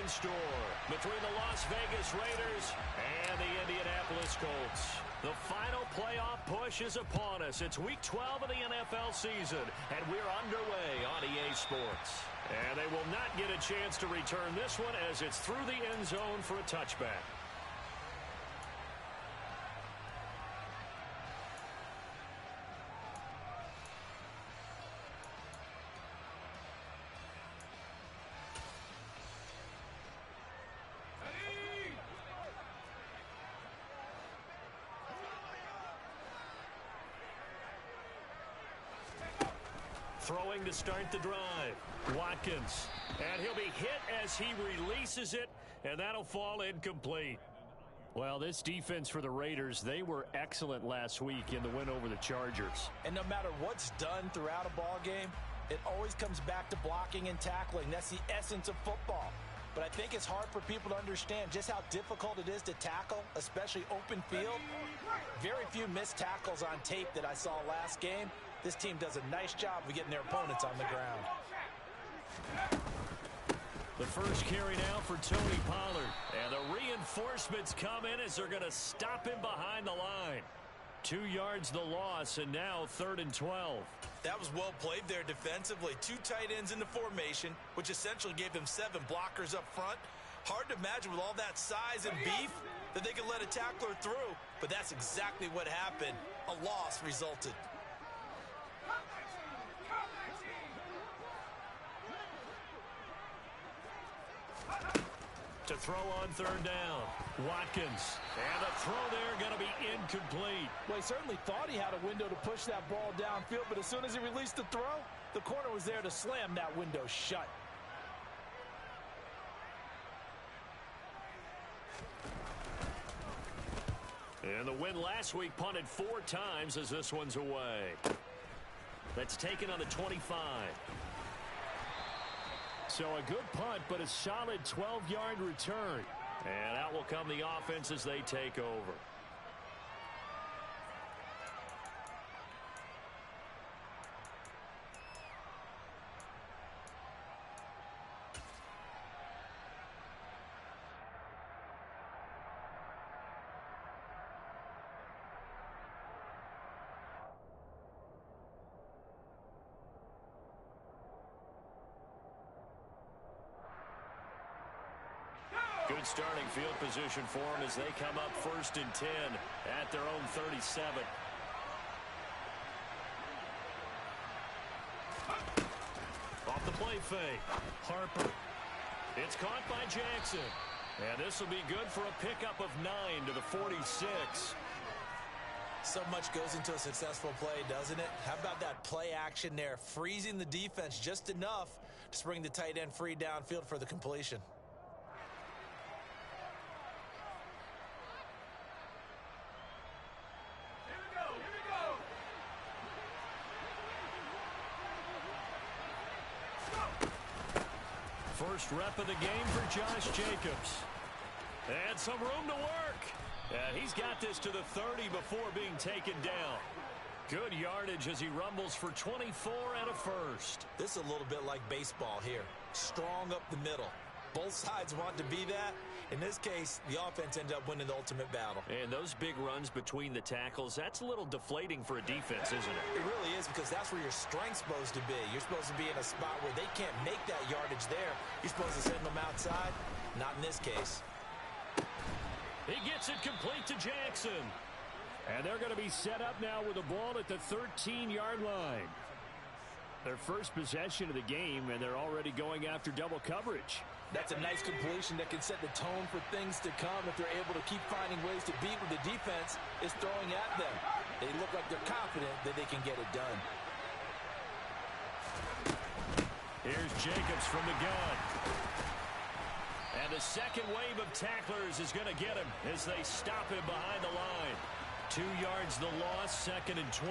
in store between the Las Vegas Raiders and the Indianapolis Colts. The final playoff push is upon us. It's Week 12 of the NFL season, and we're underway on EA Sports. And they will not get a chance to return this one as it's through the end zone for a touchback. Throwing to start the drive. Watkins. And he'll be hit as he releases it, and that'll fall incomplete. Well, this defense for the Raiders, they were excellent last week in the win over the Chargers. And no matter what's done throughout a ball game, it always comes back to blocking and tackling. That's the essence of football. But I think it's hard for people to understand just how difficult it is to tackle, especially open field. Very few missed tackles on tape that I saw last game. This team does a nice job of getting their opponents on the ground. The first carry now for Tony Pollard. And the reinforcements come in as they're going to stop him behind the line. 2 yards the loss, and now 3rd and 12. That was well played there defensively. 2 tight ends in the formation, which essentially gave them 7 blockers up front. Hard to imagine with all that size and beef that they could let a tackler through. But that's exactly what happened. A loss resulted. To throw on 3rd down. Watkins. And the throw there going to be incomplete. Well, he certainly thought he had a window to push that ball downfield, but as soon as he released the throw, the corner was there to slam that window shut. And the win last week punted 4 times as this one's away. That's taken on the 25. So a good punt, but a solid 12-yard return. And out will come the offense as they take over. Good starting field position for them as they come up 1st and 10 at their own 37. Off the play fake. Harper. It's caught by Jackson. And this will be good for a pickup of 9 to the 46. So much goes into a successful play, doesn't it? How about that play action there, freezing the defense just enough to spring the tight end free downfield for the completion. First rep of the game for Josh Jacobs. And some room to work. He's got this to the 30 before being taken down. Good yardage as he rumbles for 24 and a first. This is a little bit like baseball here. Strong up the middle. Both sides want to be that. In this case, the offense ended up winning the ultimate battle. And those big runs between the tackles, that's a little deflating for a defense, isn't it? It really is, because that's where your strength's supposed to be. You're supposed to be in a spot where they can't make that yardage there. You're supposed to send them outside. Not in this case. He gets it complete to Jackson. And they're going to be set up now with the ball at the 13-yard line. Their first possession of the game, and they're already going after double coverage. That's a nice completion that can set the tone for things to come if they're able to keep finding ways to beat what the defense is throwing at them. They look like they're confident that they can get it done. Here's Jacobs from the gun. And the second wave of tacklers is going to get him as they stop him behind the line. 2 yards the loss, 2nd and 12.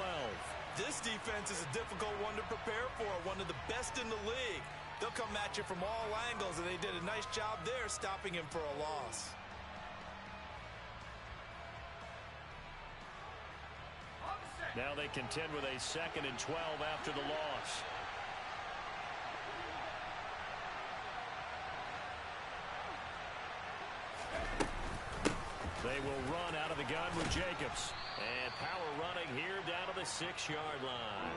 This defense is a difficult one to prepare for, one of the best in the league. They'll come at you from all angles, and they did a nice job there stopping him for a loss. Now they contend with a 2nd and 12 after the loss. They will run out of the gun with Jacobs. And power running here down to the 6-yard line.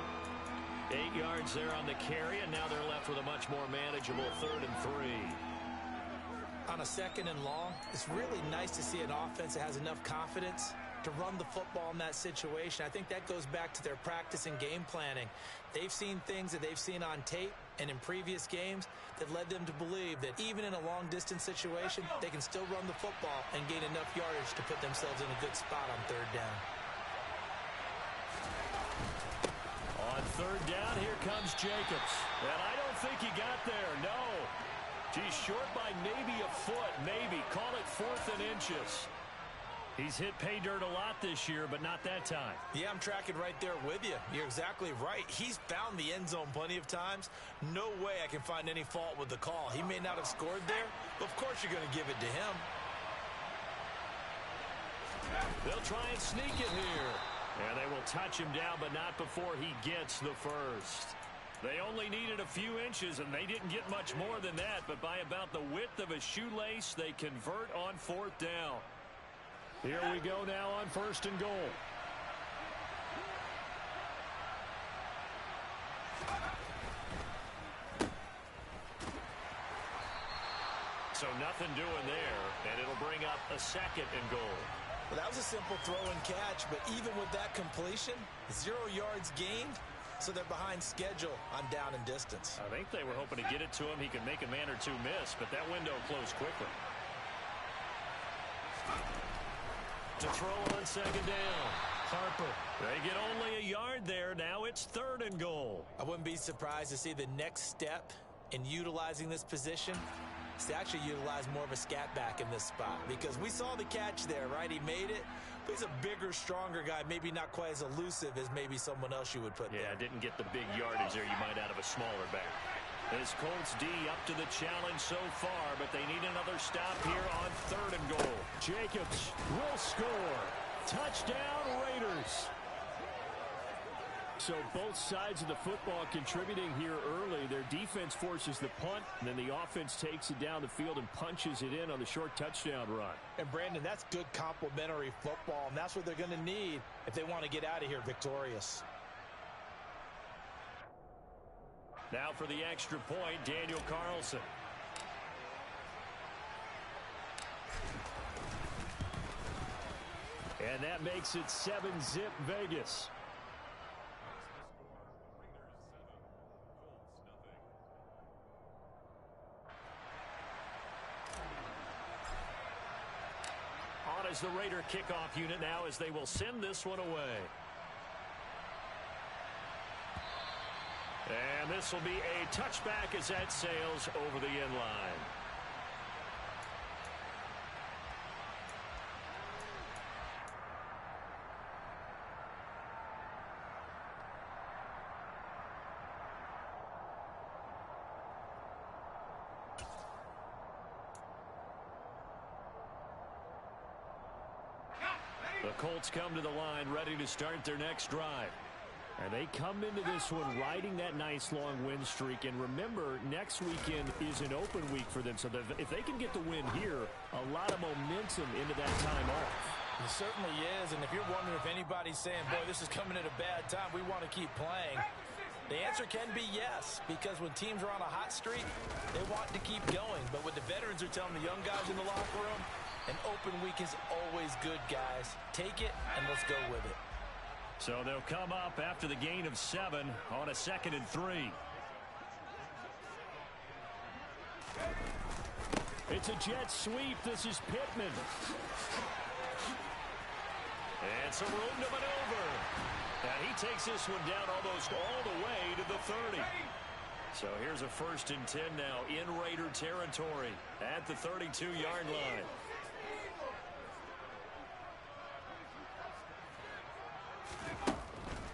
8 yards there on the carry, and now they're left with a much more manageable 3rd and 3. On a 2nd and long, it's really nice to see an offense that has enough confidence to run the football in that situation. I think that goes back to their practice and game planning. They've seen things that they've seen on tape and in previous games that led them to believe that even in a long-distance situation, they can still run the football and gain enough yardage to put themselves in a good spot on 3rd down. On 3rd down, here comes Jacobs. And I don't think he got there, no. He's short by maybe a foot, maybe. Call it 4th and inches. He's hit pay dirt a lot this year, but not that time. Yeah, I'm tracking right there with you. You're exactly right. He's found the end zone plenty of times. No way I can find any fault with the call. He may not have scored there, but of course you're going to give it to him. They'll try and sneak it here. And they will touch him down, but not before he gets the first. They only needed a few inches, and they didn't get much more than that, but by about the width of a shoelace, they convert on 4th down. Here we go now on 1st and goal. So nothing doing there, and it'll bring up a 2nd and goal. Well, that was a simple throw and catch, but even with that completion, 0 yards gained, so they're behind schedule on down and distance. I think they were hoping to get it to him. He could make a man or two miss, but that window closed quickly. To throw on 2nd down. Harper. They get only a yard there. Now it's 3rd and goal. I wouldn't be surprised to see the next step in utilizing this position is to actually utilize more of a scat back in this spot, because we saw the catch there, right? He made it, but he's a bigger, stronger guy, maybe not quite as elusive as maybe someone else you would put there. Yeah, didn't get the big yardage there you might out of a smaller back. This Colts D up to the challenge so far, but they need another stop here on 3rd and goal. Jacobs will score. Touchdown, Raiders. So both sides of the football contributing here early. Their defense forces the punt, and then the offense takes it down the field and punches it in on the short touchdown run. And, Brandon, that's good complementary football, and that's what they're going to need if they want to get out of here victorious. Now for the extra point, Daniel Carlson. And that makes it 7-zip Vegas. On as the Raider kickoff unit now as they will send this one away. And this will be a touchback as that sails over the end line. The Colts come to the line ready to start their next drive. And they come into this one riding that nice long win streak. And remember, next weekend is an open week for them. So if they can get the win here, a lot of momentum into that time off. It certainly is. And if you're wondering if anybody's saying, boy, this is coming at a bad time, we want to keep playing, the answer can be yes. Because when teams are on a hot streak, they want to keep going. But what the veterans are telling the young guys in the locker room, an open week is always good, guys. Take it, and let's go with it. So they'll come up after the gain of 7 on a 2nd and 3. It's a jet sweep. This is Pittman. And some room to maneuver. And he takes this one down almost all the way to the 30. So here's a 1st and 10 now in Raider territory at the 32-yard line.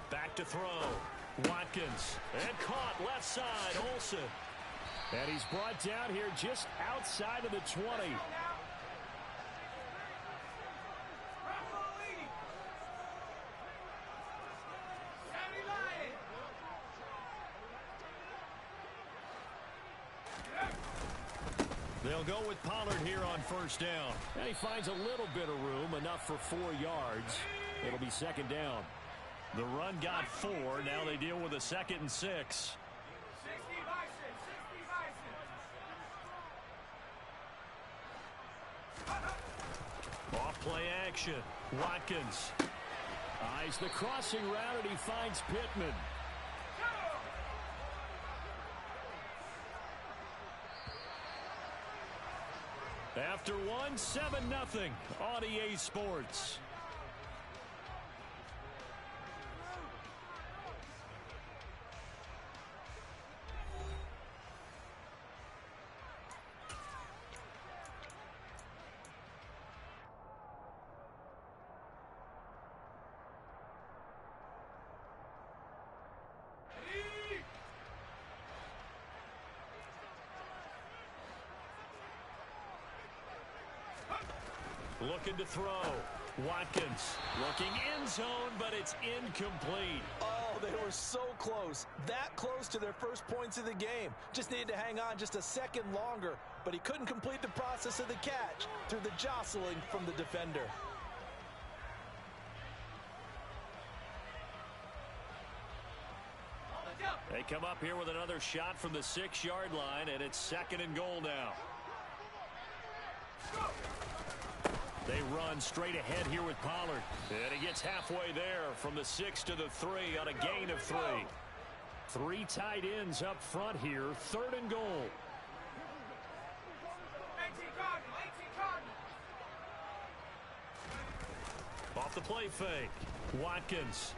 Back to throw. Watkins. And caught left side. Olsen. And he's brought down here just outside of the 20. They'll go with Pollard here on first down. And he finds a little bit of room, enough for 4 yards. It'll be second down. The run got 4. Now they deal with a 2nd and 6. Off play action. Watkins eyes the crossing route, and he finds Pittman. After one, 7-0 on EA Sports. Looking to throw. Watkins looking end zone, but it's incomplete. Oh, they were so close. That close to their first points of the game. Just needed to hang on just a second longer, but he couldn't complete the process of the catch through the jostling from the defender. They come up here with another shot from the 6-yard line, and it's 2nd and goal now. They run straight ahead here with Pollard. And he gets halfway there from the 6 to the 3 on a gain of 3. 3 tight ends up front here. 3rd and goal. Off the play fake. Watkins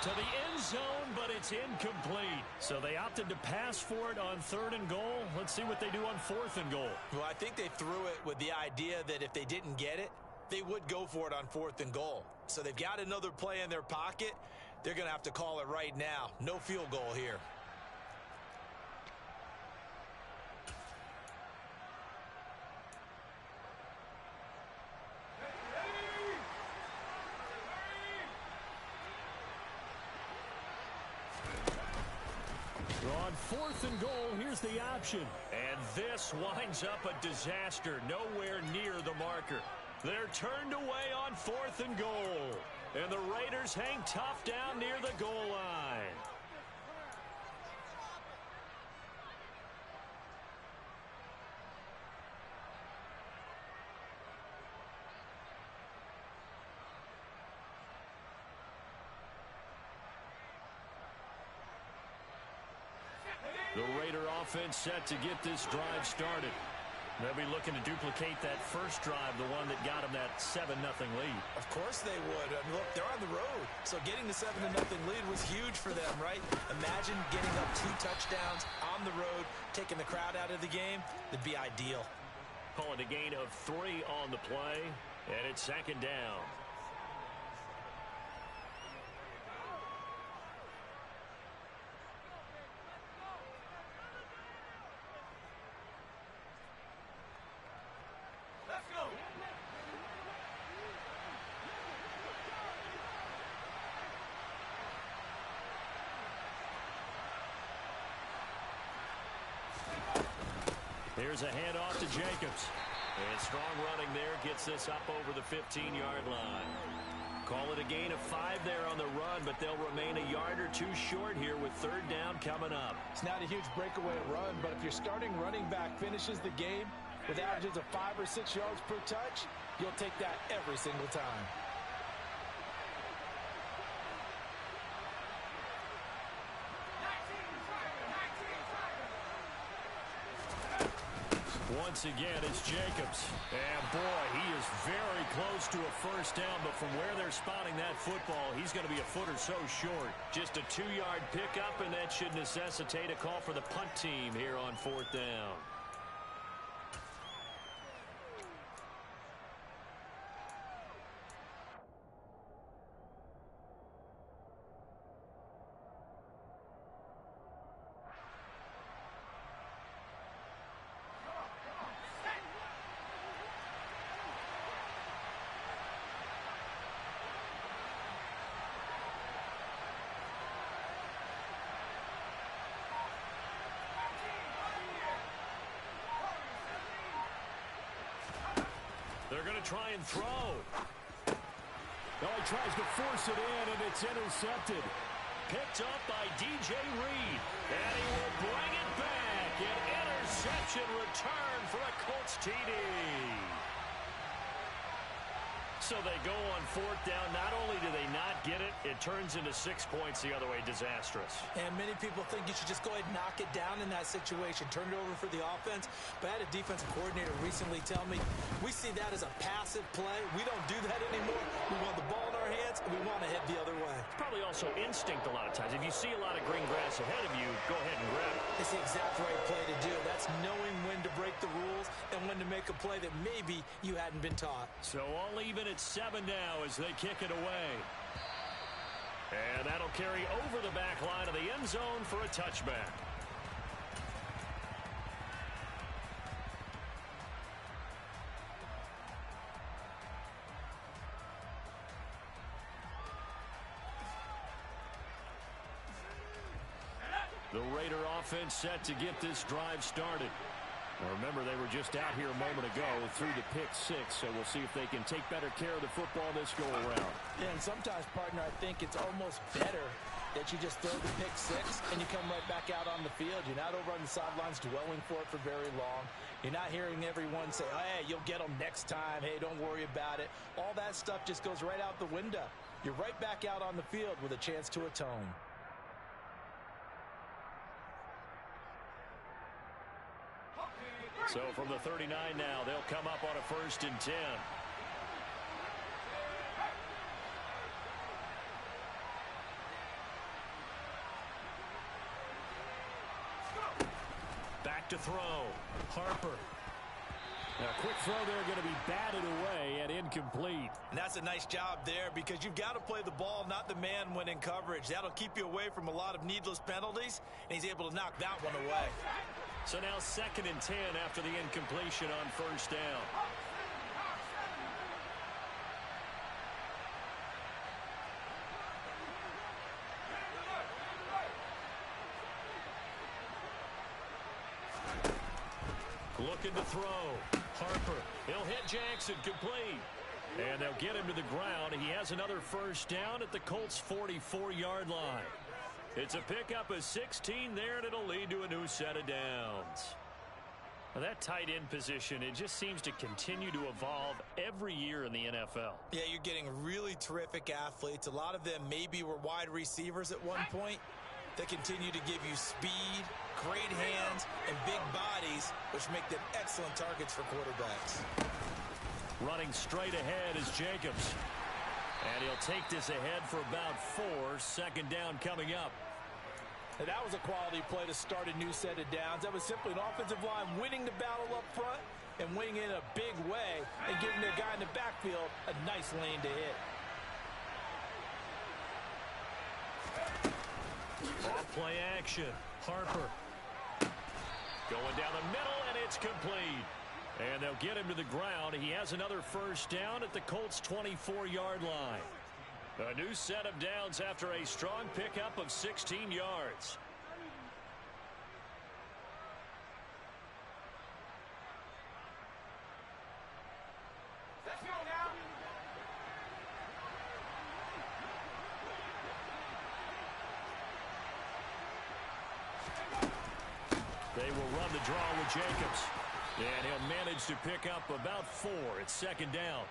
to the end zone, but it's incomplete. So they opted to pass for it on 3rd and goal. Let's see what they do on 4th and goal. Well, I think they threw it with the idea that if they didn't get it, they would go for it on 4th and goal. So they've got another play in their pocket. They're going to have to call it right now. No field goal here. On 4th and goal, here's the option. And this winds up a disaster. Nowhere near the marker. They're turned away on 4th and goal. And the Raiders hang tough down near the goal line. The Raider offense set to get this drive started. They'll be looking to duplicate that first drive, the one that got them that 7-0 lead. Of course they would. I mean, look, they're on the road. So getting the 7-0 lead was huge for them, right? Imagine getting up 2 touchdowns on the road, taking the crowd out of the game. That'd be ideal. Call it a gain of 3 on the play, and it's 2nd down. Here's a handoff to Jacobs. And strong running there gets this up over the 15-yard line. Call it a gain of 5 there on the run, but they'll remain a yard or 2 short here with 3rd down coming up. It's not a huge breakaway run, but if your starting running back finishes the game with averages of 5 or 6 yards per touch, you'll take that every single time. Once again, it's Jacobs. And boy, he is very close to a first down, but from where they're spotting that football, he's going to be a foot or so short. Just a 2-yard pickup, and that should necessitate a call for the punt team here on 4th down. going to try and throw. Well, he tries to force it in, and it's intercepted. Picked up by DJ Reed. And he will bring it back. An interception return for a Colts TD. So they go on fourth down. Not only do they not get it, it turns into 6 points the other way. Disastrous. And many people think you should just go ahead and knock it down in that situation. Turn it over for the offense. But I had a defensive coordinator recently tell me, we see that as a passive play. We don't do that anymore. We want the ball in our hands, and we want to head the other way. It's probably also instinct a lot of times. If you see a lot of green grass ahead of you, go ahead and grab it. It's the exact right play to do. That's knowing when to break the rules and when to make a play that maybe you hadn't been taught. So all even at 7 now as they kick it away. And that'll carry over the back line of the end zone for a touchback. The Raider offense set to get this drive started. Now remember, they were just out here a moment ago through the pick 6, so we'll see if they can take better care of the football this go around. Yeah, and sometimes, partner, I think it's almost better that you just throw the pick 6 and you come right back out on the field. You're not over on the sidelines dwelling for it for very long. You're not hearing everyone say, hey, you'll get them next time. Hey, don't worry about it. All that stuff just goes right out the window. You're right back out on the field with a chance to atone. So from the 39 now, they'll come up on a 1st and 10. Back to throw. Harper. Now, a quick throw there going to be batted away and incomplete. And that's a nice job there because you've got to play the ball, not the man when in coverage. That'll keep you away from a lot of needless penalties, and he's able to knock that one away. So now 2nd and 10 after the incompletion on 1st down. Looking to throw. Harper. He'll hit Jackson complete. And they'll get him to the ground. He has another 1st down at the Colts' 44-yard line. It's a pickup of 16 there, and it'll lead to a new set of downs. Now that tight end position, it just seems to continue to evolve every year in the NFL. Yeah, you're getting really terrific athletes. A lot of them maybe were wide receivers at one point. They continue to give you speed, great hands, and big bodies, which make them excellent targets for quarterbacks. Running straight ahead is Jacobs. And he'll take this ahead for about 4. 2nd down coming up. And that was a quality play to start a new set of downs. That was simply an offensive line winning the battle up front and winning it in a big way and giving the guy in the backfield a nice lane to hit. Off play action. Harper. Going down the middle, and it's complete. And they'll get him to the ground. He has another 1st down at the Colts' 24-yard line. A new set of downs after a strong pickup of 16 yards. Let's go now. They will run the draw with Jacobs. And he'll manage to pick up about 4. It's 2nd down.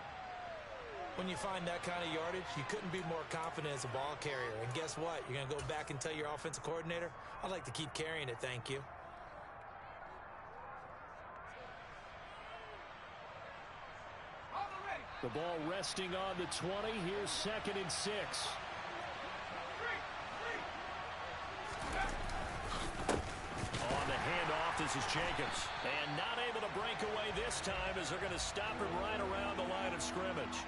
When you find that kind of yardage, you couldn't be more confident as a ball carrier. And guess what? You're going to go back and tell your offensive coordinator, I'd like to keep carrying it, thank you. The ball resting on the 20. Here's 2nd and 6. On the handoff, this is Jacobs. And not able to break away this time as they're going to stop him right around the line of scrimmage.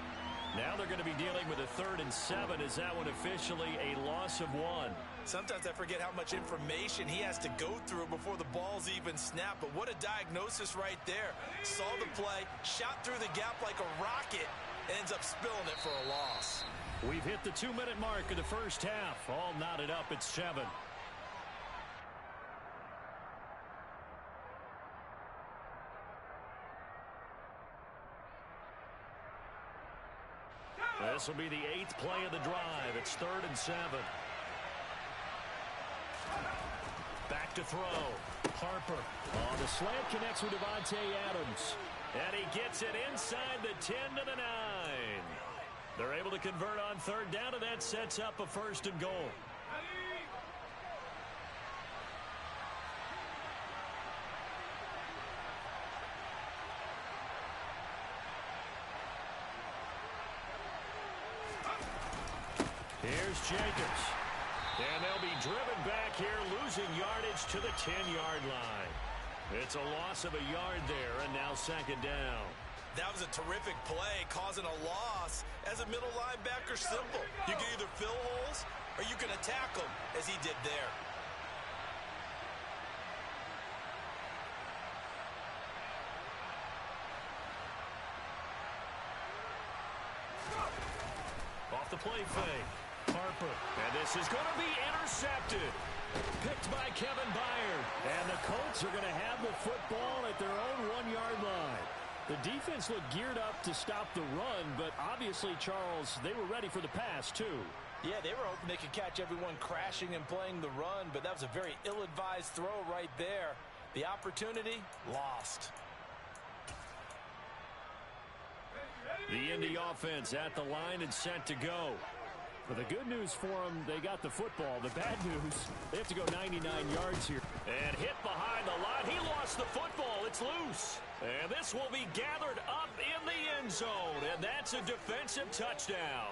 Now they're going to be dealing with a 3rd and 7. Is that one officially a loss of 1? Sometimes I forget how much information he has to go through before the ball's even snapped. But what a diagnosis right there. Saw the play, shot through the gap like a rocket, and ends up spilling it for a loss. We've hit the 2-minute mark of the 1st half. All knotted up at 7. This will be the 8th play of the drive. It's 3rd and 7. Back to throw. Harper. Oh, the slant connects with Davante Adams. And he gets it inside the 10 to the 9. They're able to convert on 3rd down, and that sets up a 1st and goal. Here's Jacobs. And they'll be driven back here, losing yardage to the 10-yard line. It's a loss of a yard there, and now 2nd down. That was a terrific play, causing a loss. As a middle linebacker, simple. You can either fill holes or you can attack them, as he did there. Off the play fake. Harper. And this is going to be intercepted. Picked by Kevin Byard. And the Colts are going to have the football at their own 1-yard line. The defense looked geared up to stop the run, but obviously, Charles, they were ready for the pass, too. Yeah, they were hoping they could catch everyone crashing and playing the run, but that was a very ill-advised throw right there. The opportunity, lost. The Indy offense at the line and set to go. But the good news for them, they got the football. The bad news, they have to go 99 yards here. And hit behind the line. He lost the football. It's loose. And this will be gathered up in the end zone. And that's a defensive touchdown.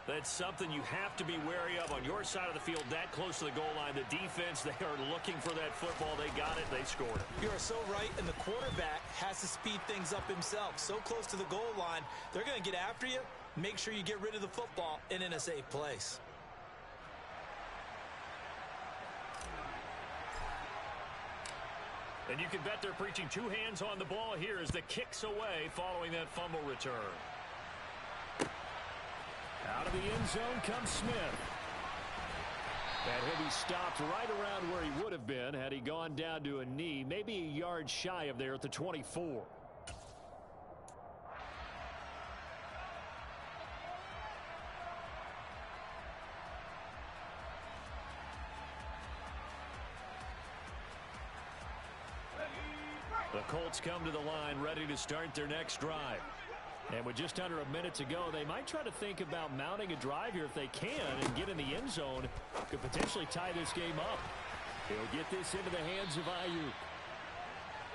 That's something you have to be wary of on your side of the field, that close to the goal line. The defense, they are looking for that football. They got it. They scored it. You are so right, and the quarterback has to speed things up himself. So close to the goal line, they're going to get after you. Make sure you get rid of the football and in a safe place. And you can bet they're preaching 2 hands on the ball here as the kick's away following that fumble return. Out of the end zone comes Smith. And he'll be stopped right around where he would have been had he gone down to a knee, maybe a yard shy of there at the 24. The Colts come to the line ready to start their next drive. And with just under a minute to go, they might try to think about mounting a drive here if they can and get in the end zone. Could potentially tie this game up. He'll get this into the hands of Ayuk.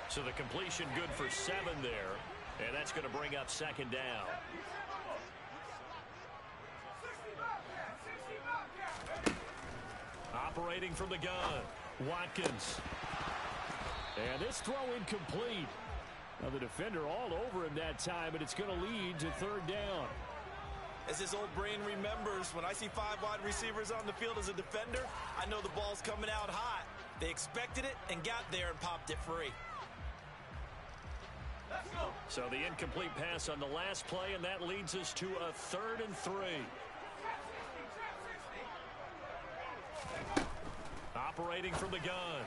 So the completion good for 7 there. And that's going to bring up 2nd down. Operating from the gun, Watkins. And this throw incomplete. Now the defender all over him that time, but it's going to lead to 3rd down. As his old brain remembers, when I see 5 wide receivers on the field as a defender, I know the ball's coming out hot. They expected it and got there and popped it free. Let's go. So the incomplete pass on the last play, and that leads us to a 3rd and 3. Operating from the gun,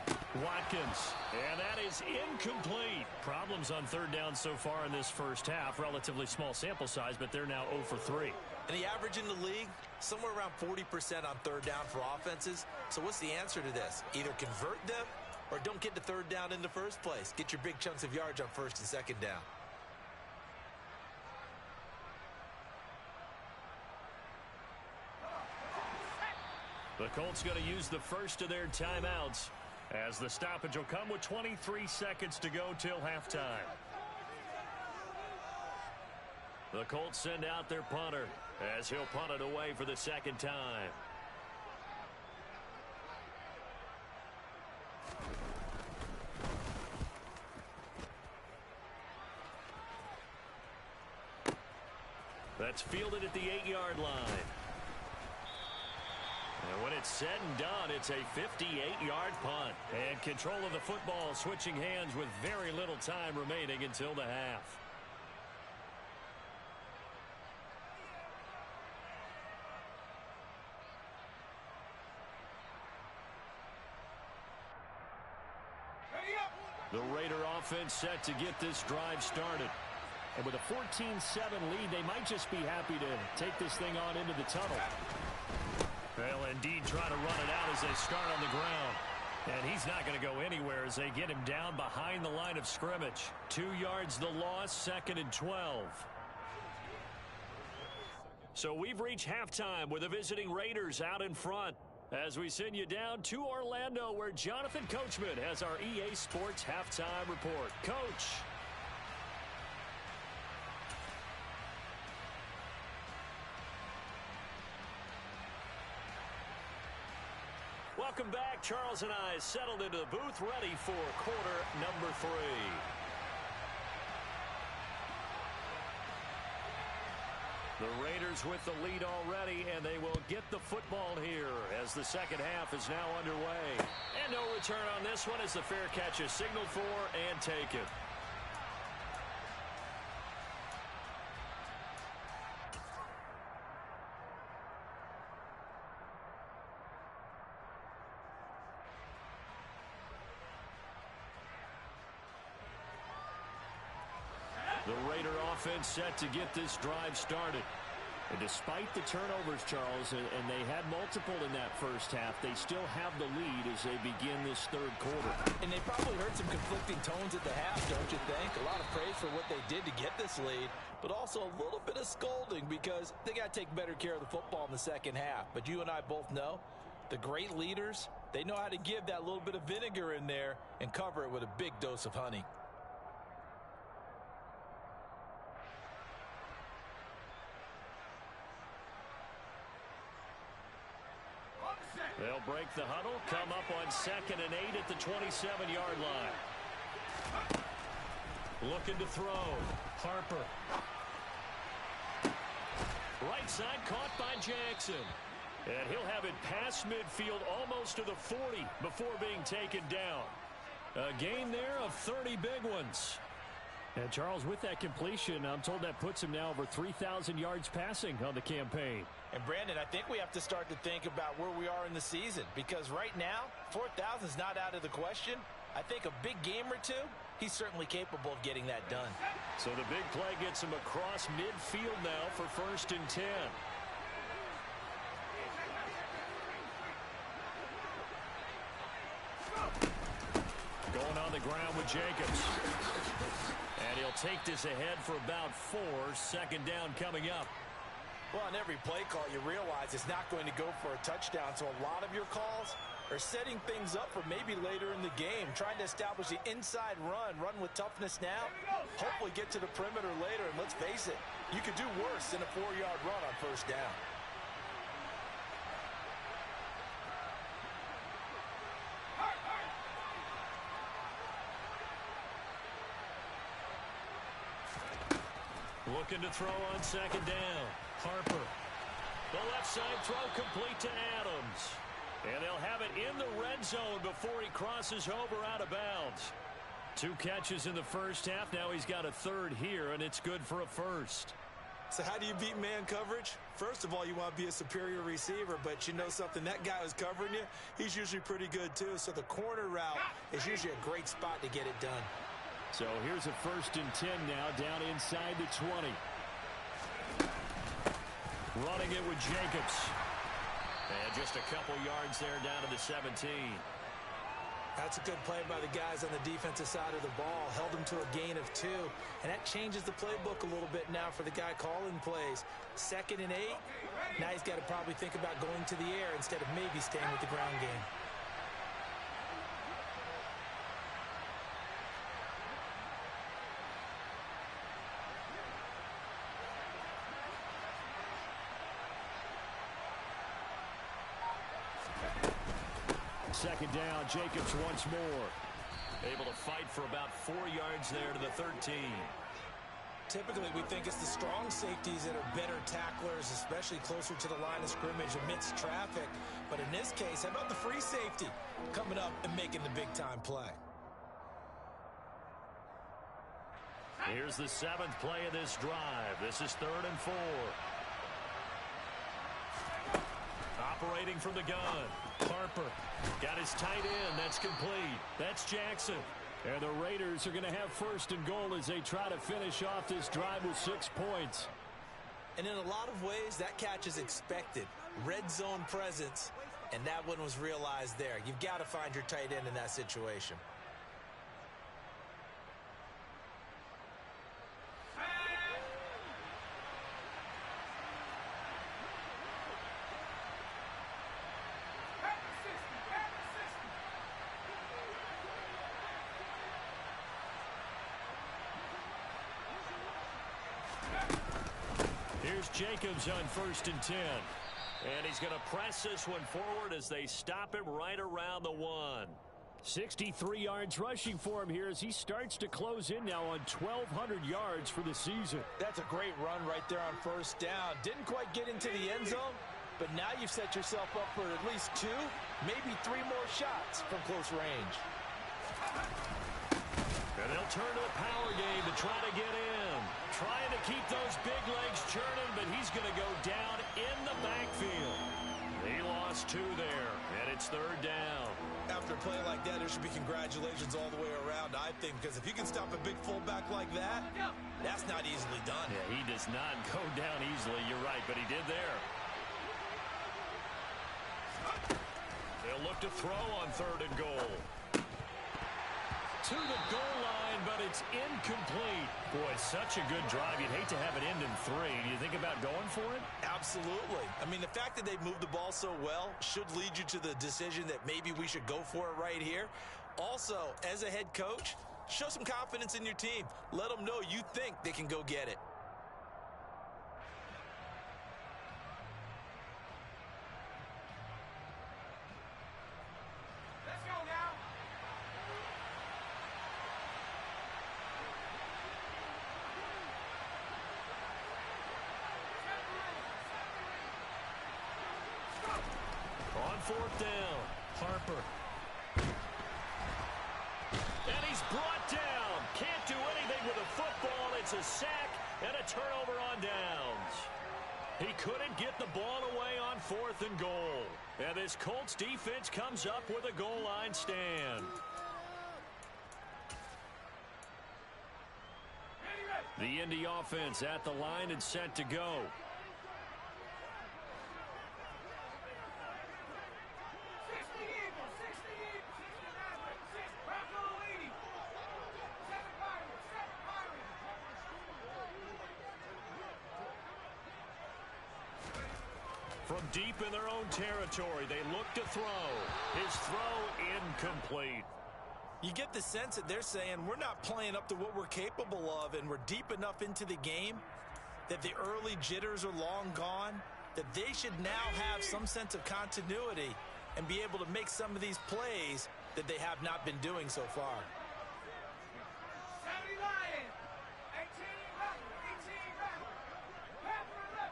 Watkins. And that is incomplete. Problems on 3rd down so far in this first half. Relatively small sample size, but they're now 0 for 3. And the average in the league, somewhere around 40% on 3rd down for offenses. So what's the answer to this? Either convert them or don't get to 3rd down in the first place. Get your big chunks of yards on 1st and 2nd down. The Colts going to use the first of their timeouts as the stoppage will come with 23 seconds to go till halftime. The Colts send out their punter as he'll punt it away for the 2nd time. That's fielded at the 8-yard line. And when it's said and done, it's a 58-yard punt. And control of the football switching hands with very little time remaining until the half. Ready up. The Raider offense set to get this drive started. And with a 14-7 lead, they might just be happy to take this thing on into the tunnel. Well, indeed, trying to run it out as they start on the ground. And he's not going to go anywhere as they get him down behind the line of scrimmage. 2 yards the loss, 2nd and 12. So we've reached halftime with the visiting Raiders out in front. As we send you down to Orlando, where Jonathan Coachman has our EA Sports Halftime Report. Coach. Welcome back. Charles and I settled into the booth, ready for quarter number 3. The Raiders with the lead already, and they will get the football here as the second half is now underway. And no return on this one as the fair catch is signaled for and taken. The Raider offense set to get this drive started. And despite the turnovers, Charles, and they had multiple in that first half, they still have the lead as they begin this third quarter. And they probably heard some conflicting tones at the half, don't you think? A lot of praise for what they did to get this lead, but also a little bit of scolding because they got to take better care of the football in the second half. But you and I both know the great leaders, they know how to give that little bit of vinegar in there and cover it with a big dose of honey. They'll break the huddle, come up on 2nd and 8 at the 27-yard line. Looking to throw. Harper. Right side caught by Jackson. And he'll have it past midfield almost to the 40 before being taken down. A gain there of 30 big ones. And Charles, with that completion, I'm told that puts him now over 3,000 yards passing on the campaign. And Brandon, I think we have to start to think about where we are in the season, because right now 4,000 is not out of the question. I think a big game or two, he's certainly capable of getting that done. So the big play gets him across midfield now for 1st and 10. Going on the ground with Jacobs. And he'll take this ahead for about 4. 2nd down coming up. Well, on every play call, you realize it's not going to go for a touchdown. So a lot of your calls are setting things up for maybe later in the game, trying to establish the inside run with toughness now, hopefully get to the perimeter later. And let's face it, you could do worse than a 4-yard run on 1st down. Looking to throw on 2nd down. Harper. The left side throw complete to Adams. And they'll have it in the red zone before he crosses over out of bounds. 2 catches in the first half. Now he's got a 3rd here, and it's good for a 1st. So how do you beat man coverage? First of all, you want to be a superior receiver, but you know something, that guy who's covering you, he's usually pretty good too. So the corner route is usually a great spot to get it done. So here's a 1st and 10 now, down inside the 20. Running it with Jacobs. And just a couple yards there down to the 17. That's a good play by the guys on the defensive side of the ball. Held them to a gain of 2. And that changes the playbook a little bit now for the guy calling plays. 2nd and 8. Now he's got to probably think about going to the air instead of maybe staying with the ground game. Second down, Jacobs once more. Able to fight for about 4 yards there to the 13. Typically, we think it's the strong safeties that are better tacklers, especially closer to the line of scrimmage amidst traffic. But in this case, how about the free safety coming up and making the big-time play? Here's the 7th play of this drive. This is 3rd and 4. Operating from the gun. Harper got his tight end. That's complete. That's Jackson. And the Raiders are going to have first and goal as they try to finish off this drive with 6 points. And in a lot of ways, that catch is expected. Red zone presence, and that one was realized there. You've got to find your tight end in that situation. Here's Jacobs on 1st and 10. And he's going to press this one forward as they stop him right around the 1. 63 yards rushing for him here as he starts to close in now on 1,200 yards for the season. That's a great run right there on 1st down. Didn't quite get into the end zone, but now you've set yourself up for at least 2, maybe 3 more shots from close range. And they'll turn to the power game to try to get in. Trying to keep those big legs churning, but he's going to go down in the backfield. He lost 2 there, and it's 3rd down. After a play like that, there should be congratulations all the way around, I think, because if you can stop a big fullback like that, that's not easily done. Yeah, he does not go down easily, you're right, but he did there. They'll look to throw on 3rd and goal. To the goal line, but it's incomplete. Boy, such a good drive. You'd hate to have it end in 3. Do you think about going for it? Absolutely. I mean, the fact that they moved the ball so well should lead you to the decision that maybe we should go for it right here. Also, as a head coach, show some confidence in your team. Let them know you think they can go get it. Let's go now. On 4th down, Harper. And he's brought down. Can't do anything with a football. It's a sack and a turnover on downs. He couldn't get the ball away on 4th and goal. And this Colts defense comes up with a goal line stand. The Indy offense at the line and set to go. From deep in their own territory, they look to throw. His throw incomplete. You get the sense that they're saying we're not playing up to what we're capable of, and we're deep enough into the game that the early jitters are long gone, that they should now have some sense of continuity and be able to make some of these plays that they have not been doing so far. 70 Lions, 18 left, 18 left. Panther 11,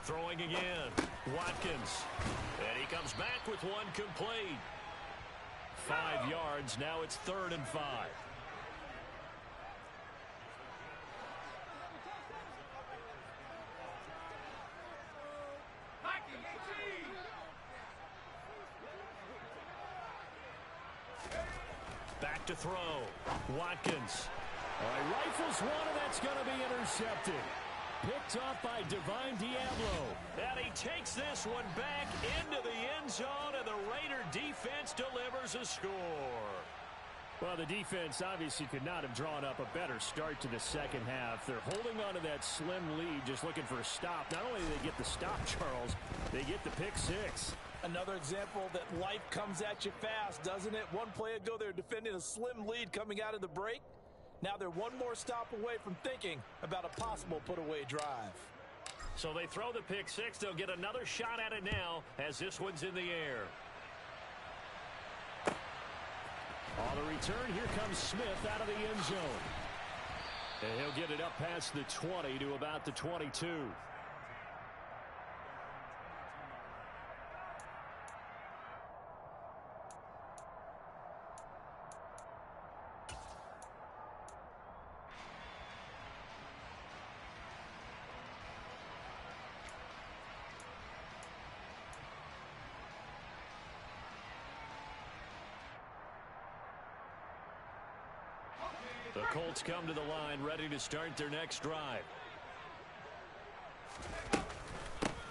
Throwing again, Watkins. And he comes back with one complete. 5 yards, now it's 3rd and 5. Viking 18. Back to throw, Watkins. Rifles one, and that's going to be intercepted. Picked off by Divine Diablo. And he takes this one back into the end zone, and the Raider defense delivers a score. Well, the defense obviously could not have drawn up a better start to the second half. They're holding on to that slim lead, just looking for a stop. Not only do they get the stop, Charles, they get the pick 6. Another example that life comes at you fast, doesn't it? One play ago, they were defending a slim lead coming out of the break. Now they're one more stop away from thinking about a possible put-away drive. So they throw the pick 6. They'll get another shot at it now as this one's in the air. On the return, here comes Smith out of the end zone. And he'll get it up past the 20 to about the 22. The Colts come to the line ready to start their next drive.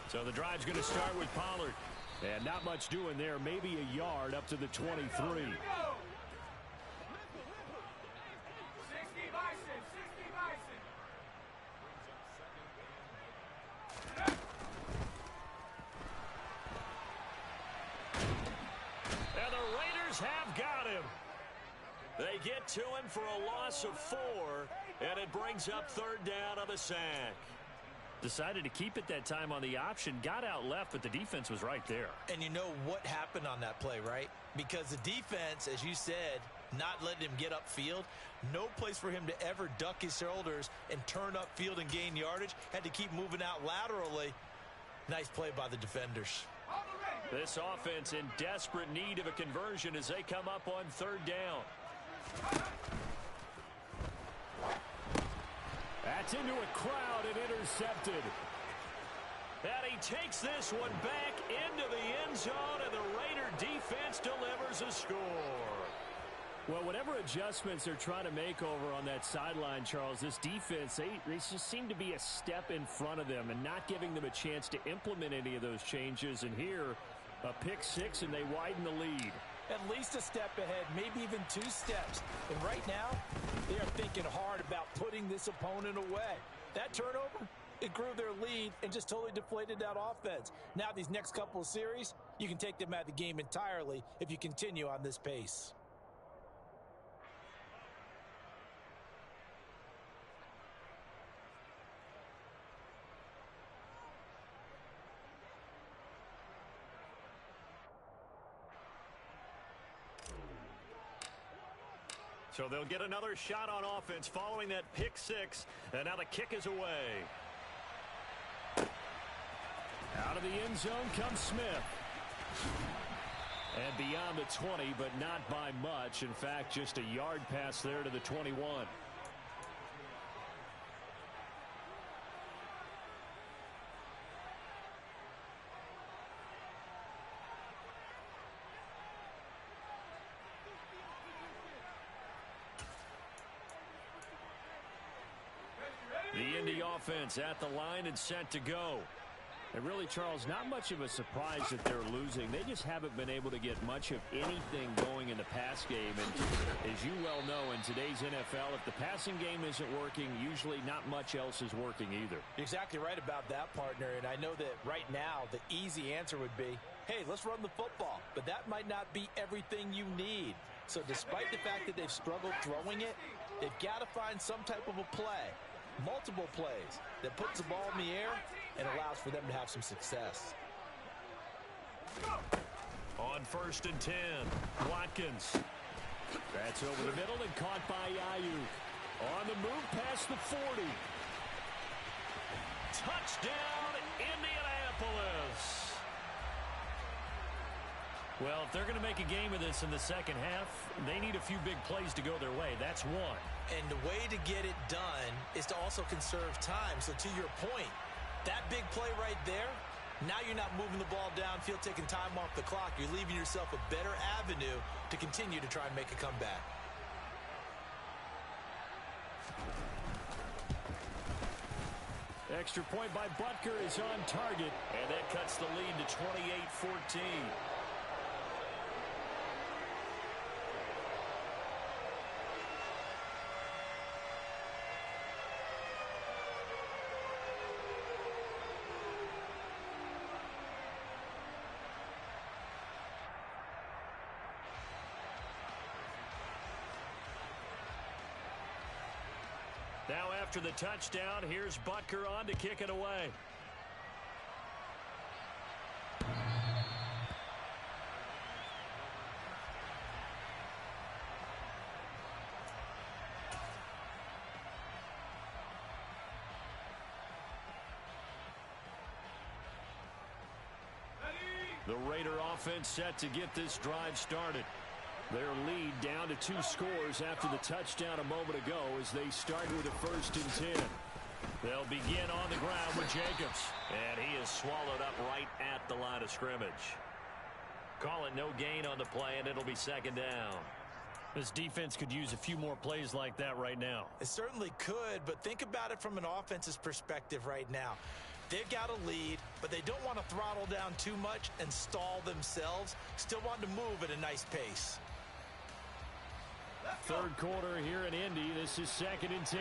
So the drive's going to start with Pollard. And not much doing there. Maybe a yard up to the 23. 60 Bison, 60 Bison. And the Raiders have got him. They get to him for a loss of 4, and it brings up third down on the sack. Decided to keep it that time on the option. Got out left, but the defense was right there. And you know what happened on that play, right? Because the defense, as you said, not letting him get upfield. No place for him to ever duck his shoulders and turn upfield and gain yardage. Had to keep moving out laterally. Nice play by the defenders. This offense in desperate need of a conversion as they come up on third down. That's into a crowd and intercepted. And he takes this one back into the end zone, and the Raider defense delivers a score. Well, whatever adjustments they're trying to make over on that sideline, Charles, this defense, they just seem to be a step in front of them and not giving them a chance to implement any of those changes. And here, a pick six, and they widen the lead. At least a step ahead, maybe even 2 steps. And right now, they are thinking hard about putting this opponent away. That turnover, it grew their lead and just totally deflated that offense. Now these next couple of series, you can take them out of the game entirely if you continue on this pace. So they'll get another shot on offense following that pick six. And now the kick is away. Out of the end zone comes Smith. And beyond the 20, but not by much. In fact, just a yard pass there to the 21. The Indy offense at the line and set to go. And really, Charles, not much of a surprise that they're losing. They just haven't been able to get much of anything going in the pass game. And as you well know, in today's NFL, if the passing game isn't working, usually not much else is working either. You're exactly right about that, partner. And I know that right now the easy answer would be, hey, let's run the football. But that might not be everything you need. So despite the fact that they've struggled throwing it, they've got to find some type of a play. Multiple plays that puts the ball in the air and allows for them to have some success. On 1st and 10, Watkins. That's over the middle and caught by Ayuk. On the move past the 40. Touchdown, Indianapolis. Well, if they're going to make a game of this in the second half, they need a few big plays to go their way. That's one. And the way to get it done is to also conserve time. So to your point, that big play right there, now you're not moving the ball downfield, taking time off the clock. You're leaving yourself a better avenue to continue to try and make a comeback. Extra point by Butker is on target. And that cuts the lead to 28-14. Now after the touchdown, here's Butker on to kick it away. The Raider offense set to get this drive started. Their lead down to 2 scores after the touchdown a moment ago as they start with a 1st and 10. They'll begin on the ground with Jacobs. And he is swallowed up right at the line of scrimmage. Call it no gain on the play, and it'll be 2nd down. This defense could use a few more plays like that right now. It certainly could, but think about it from an offense's perspective right now. They've got a lead, but they don't want to throttle down too much and stall themselves. Still want to move at a nice pace. Third quarter here in Indy. This is 2nd and 10.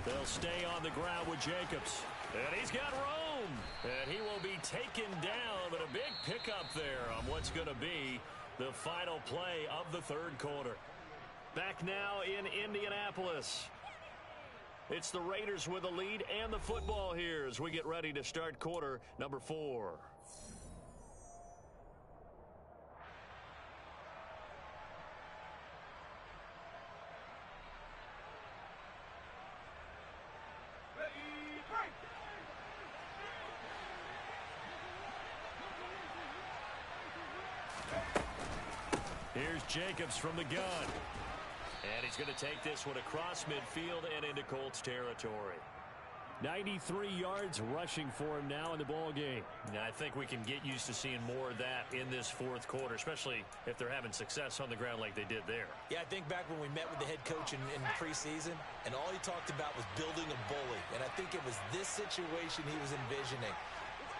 They'll stay on the ground with Jacobs. And he's got room. And he will be taken down, but a big pickup there on what's going to be the final play of the third quarter. Back now in Indianapolis. It's the Raiders with the lead and the football here as we get ready to start quarter number 4. Here's Jacobs from the gun. And he's going to take this one across midfield and into Colts territory. 93 yards rushing for him now in the ball game. I think we can get used to seeing more of that in this fourth quarter, especially if they're having success on the ground like they did there. Yeah, I think back when we met with the head coach in preseason, and all he talked about was building a bully. And I think it was this situation he was envisioning.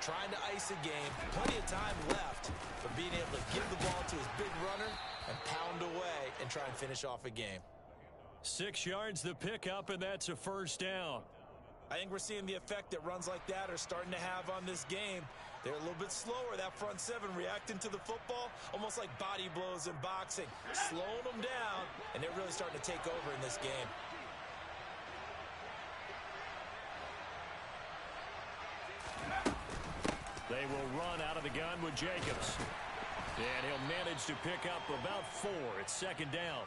Trying to ice a game, plenty of time left, but being able to give the ball to his big runner and pound away and try and finish off a game. 6 yards the pickup, and that's a first down. I think we're seeing the effect that runs like that are starting to have on this game. They're a little bit slower, that front seven reacting to the football, almost like body blows in boxing, slowing them down, and they're really starting to take over in this game. They will run out of the gun with Jacobs. And he'll manage to pick up about 4. It's 2nd down.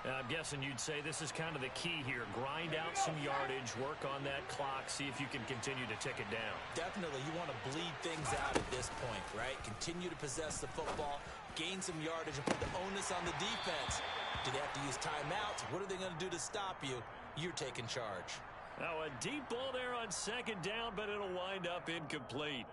I'm guessing you'd say this is kind of the key here. Grind out some yardage, work on that clock, see if you can continue to tick it down. Definitely. You want to bleed things out at this point, right? Continue to possess the football, gain some yardage, and put the onus on the defense. Do they have to use timeouts? What are they going to do to stop you? You're taking charge. Now a deep ball there on 2nd down, but it'll wind up incomplete.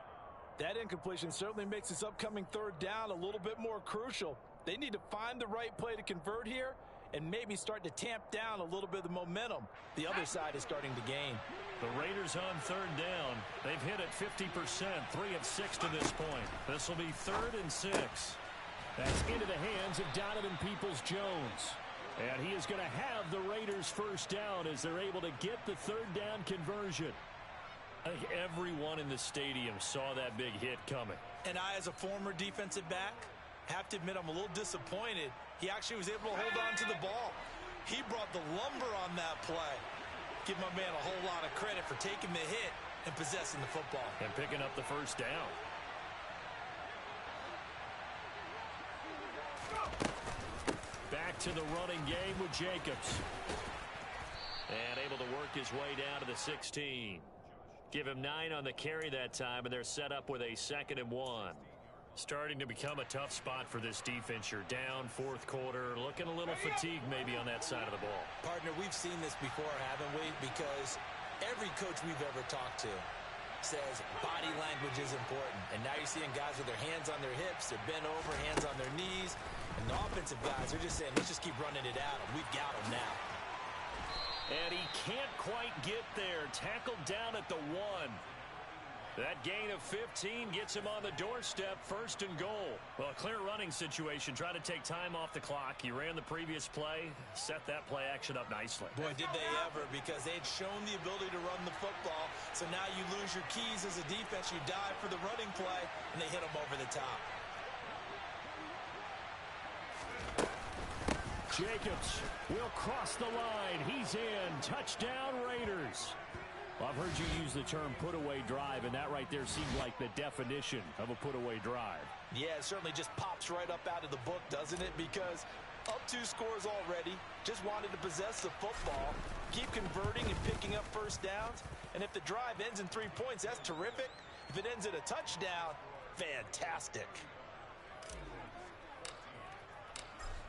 That incompletion certainly makes this upcoming 3rd down a little bit more crucial. They need to find the right play to convert here and maybe start to tamp down a little bit of the momentum the other side is starting to gain. The Raiders on 3rd down. They've hit it 50%, 3 of 6 to this point. This will be 3rd and 6. That's into the hands of Donovan Peoples-Jones. And he is going to have the Raiders first down as they're able to get the 3rd down conversion. I think everyone in the stadium saw that big hit coming. And I, as a former defensive back, have to admit I'm a little disappointed. He actually was able to hold on to the ball. He brought the lumber on that play. Give my man a whole lot of credit for taking the hit and possessing the football. And picking up the first down. Back to the running game with Jacobs. And able to work his way down to the 16. Give him 9 on the carry that time, and they're set up with a 2nd and 1. Starting to become a tough spot for this defense. You're down 4th quarter, looking a little fatigued maybe on that side of the ball. Partner, we've seen this before, haven't we? Because every coach we've ever talked to says body language is important. And now you're seeing guys with their hands on their hips, they're bent over, hands on their knees. And the offensive guys are just saying, let's just keep running it at them. We've got them now. And he can't quite get there. Tackled down at the 1. That gain of 15 gets him on the doorstep, 1st and goal. Well, a clear running situation, trying to take time off the clock. He ran the previous play, set that play action up nicely. Boy, did they ever, because they had shown the ability to run the football. So now you lose your keys as a defense. You dive for the running play, and they hit them over the top. Jacobs will cross the line. He's in. Touchdown, Raiders. Well, I've heard you use the term put-away drive, and that right there seemed like the definition of a put-away drive. Yeah, it certainly just pops right up out of the book, doesn't it? Because up 2 scores already, just wanted to possess the football, keep converting and picking up first downs. And if the drive ends in 3 points, that's terrific. If it ends in a touchdown, fantastic.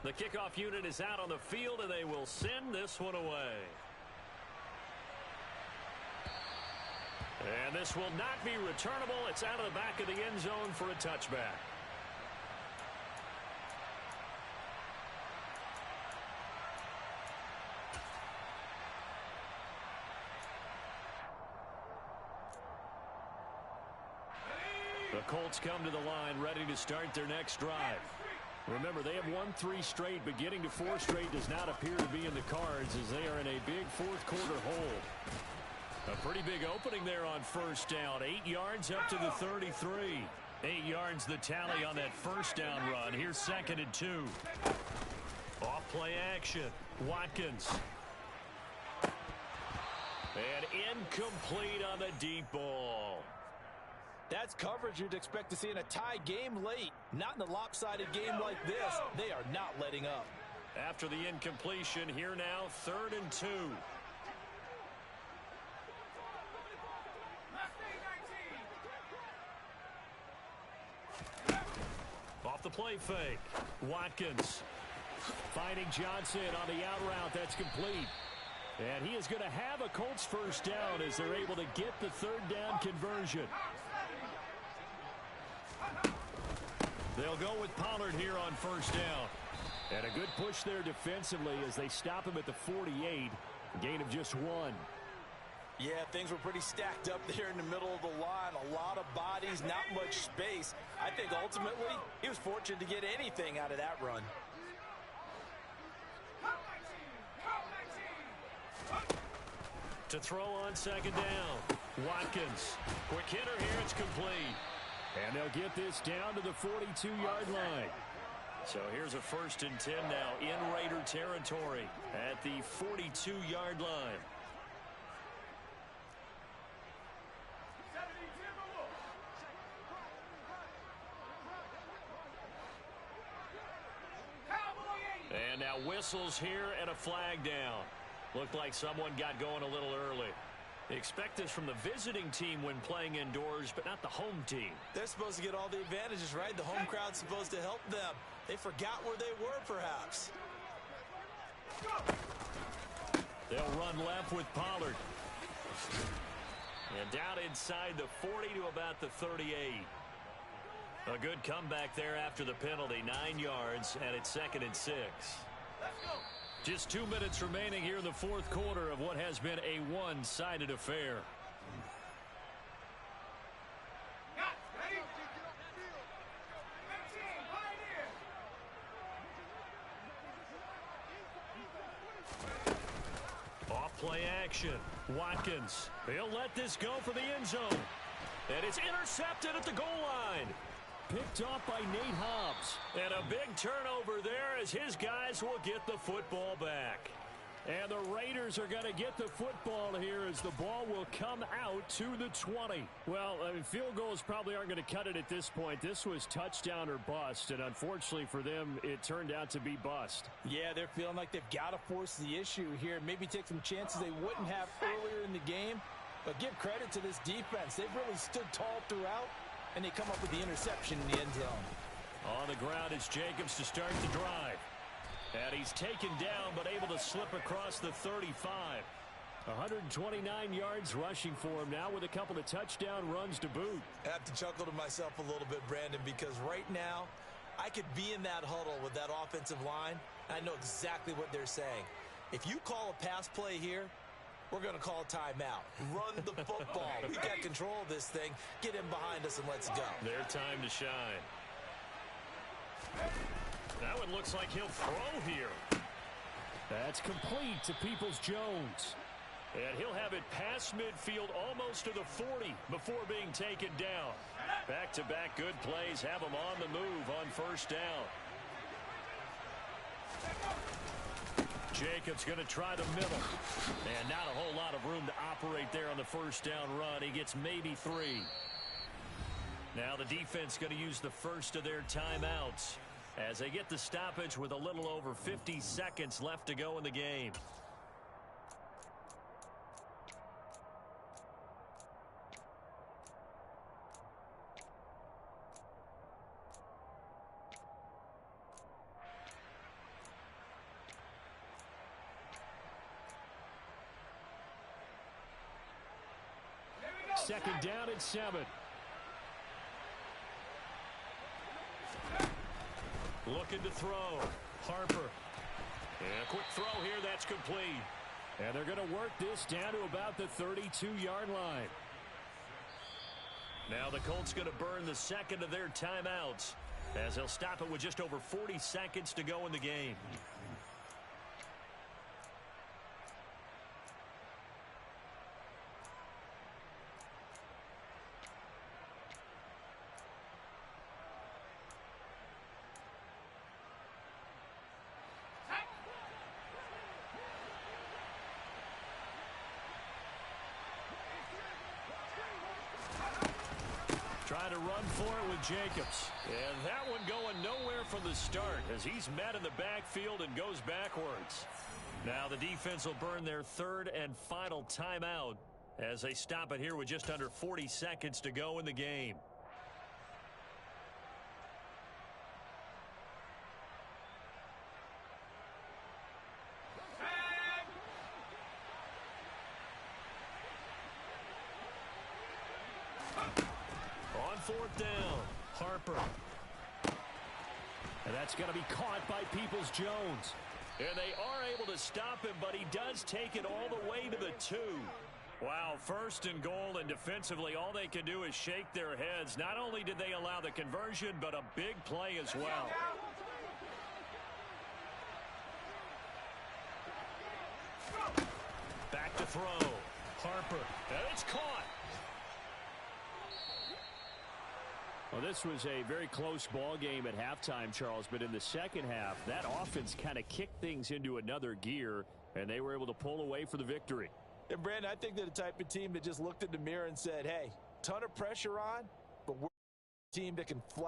The kickoff unit is out on the field, and they will send this one away. And this will not be returnable. It's out of the back of the end zone for a touchback. The Colts come to the line ready to start their next drive. Remember, they have won 3 straight, but getting to 4 straight does not appear to be in the cards as they are in a big fourth-quarter hole. A pretty big opening there on first down. 8 yards up to the 33. 8 yards the tally on that first down run. Here's 2nd and 2. Off play action. Watkins. And incomplete on the deep ball. That's coverage you'd expect to see in a tie game late. Not in a lopsided game like this. They are not letting up. After the incompletion, here now, 3rd and 2. Off the play fake. Watkins finding Johnson on the out route. That's complete. And he is going to have a Colts first down as they're able to get the 3rd down conversion. They'll go with Pollard here on first down. And a good push there defensively as they stop him at the 48. A gain of just 1. Yeah, things were pretty stacked up there in the middle of the line. A lot of bodies, not much space. I think ultimately he was fortunate to get anything out of that run. To throw on 2nd down. Watkins. Quick hitter here. It's complete. And they'll get this down to the 42-yard line. So here's a 1st and 10 now in Raider territory at the 42-yard line. And now whistles here and a flag down. Looked like someone got going a little early. Expect this from the visiting team when playing indoors, but not the home team. They're supposed to get all the advantages, right? The home crowd's supposed to help them. They forgot where they were, perhaps. They'll run left with Pollard. And down inside the 40 to about the 38. A good comeback there after the penalty. 9 yards, and it's 2nd and 6. Just 2 minutes remaining here in the fourth quarter of what has been a one-sided affair. Off play action. Watkins. He'll let this go for the end zone. And it's intercepted at the goal line. Picked off by Nate Hobbs. And a big turnover there as his guys will get the football back. And the Raiders are going to get the football here as the ball will come out to the 20. Well, I mean, field goals probably aren't going to cut it at this point. This was touchdown or bust, and unfortunately for them, it turned out to be bust. Yeah, they're feeling like they've got to force the issue here. Maybe take some chances they wouldn't have earlier in the game. But give credit to this defense. They've really stood tall throughout, and they come up with the interception in the end zone. On the ground is Jacobs to start the drive. And he's taken down but able to slip across the 35. 129 yards rushing for him now with a couple of touchdown runs to boot. I have to chuckle to myself a little bit, Brandon, because right now I could be in that huddle with that offensive line. I know exactly what they're saying. If you call a pass play here, we're going to call a timeout. Run the football. We got control of this thing. Get in behind us and let's go. Their time to shine. That one looks like he'll throw here. That's complete to Peoples-Jones. And he'll have it past midfield almost to the 40 before being taken down. Back-to-back good plays have him on the move on first down. Jacobs going to try the middle. And not a whole lot of room to operate there on the first down run. He gets maybe 3. Now the defense going to use the first of their timeouts as they get the stoppage with a little over 50 seconds left to go in the game. second down and 7. Looking to throw. Harper. And a quick throw here. That's complete. And they're going to work this down to about the 32-yard line. Now the Colts going to burn the second of their timeouts as they'll stop it with just over 40 seconds to go in the game. Trying to run for it with Jacobs. And that one going nowhere from the start as he's met in the backfield and goes backwards. Now the defense will burn their third and final timeout as they stop it here with just under 40 seconds to go in the game. Fourth down. Harper. And that's going to be caught by Peoples-Jones. And they are able to stop him, but he does take it all the way to the 2. Wow, first and goal, and defensively all they can do is shake their heads. Not only did they allow the conversion, but a big play as well. Back to throw. Harper. And it's caught. Well, this was a very close ball game at halftime, Charles, but in the second half, that offense kind of kicked things into another gear, and they were able to pull away for the victory. And, Brandon, I think they're the type of team that just looked in the mirror and said, hey, ton of pressure on, but we're a team that can fly.